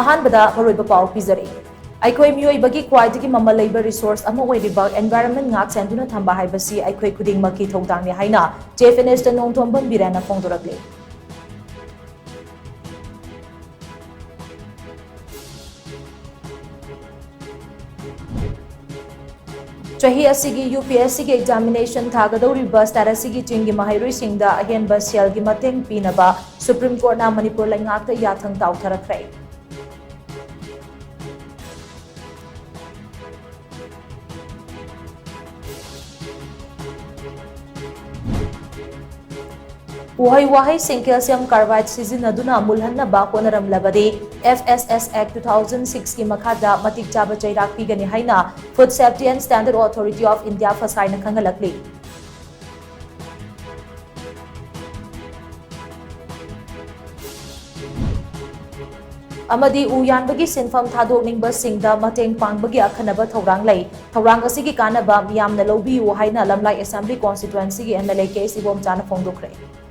अहानबदा मरोइबा पाउ पिजरी अखोई मियोइबगी क्वाइदगी ममल labour resource अमा ओइरिबा environment ngak senduna thamba haibasi अखोई खुदिंगमकी थौदांगनि हाइना चीफ मिनिस्टर नोंथोंबम बिरेना फोंदोरकले चाही असिगी UPSC के एग्जामिनेशन थागदौरिबा स्टेटस की चिंगी महैरुइसिंगदा अहेनबा सेलगी मतेंग पीनबा सुप्रीम कोर्ट ना Manipur लैंगाकता याथंग ताउथरखरे Wahai wahai calcium carbide sizinaduna mulhanna honaram labadi FSS Act 2006 ki makhada matik chaba chairak pigani haina Food Safety and Standard Authority of India fasaina khangalakli amadi uyanbagi sinfam thadokningba singda mateng pangbagi akhanaba thorang lei thorang asigi kanaba miyamna lobi haina lamlai assembly constituency gi MLA case ibom chana phongdokre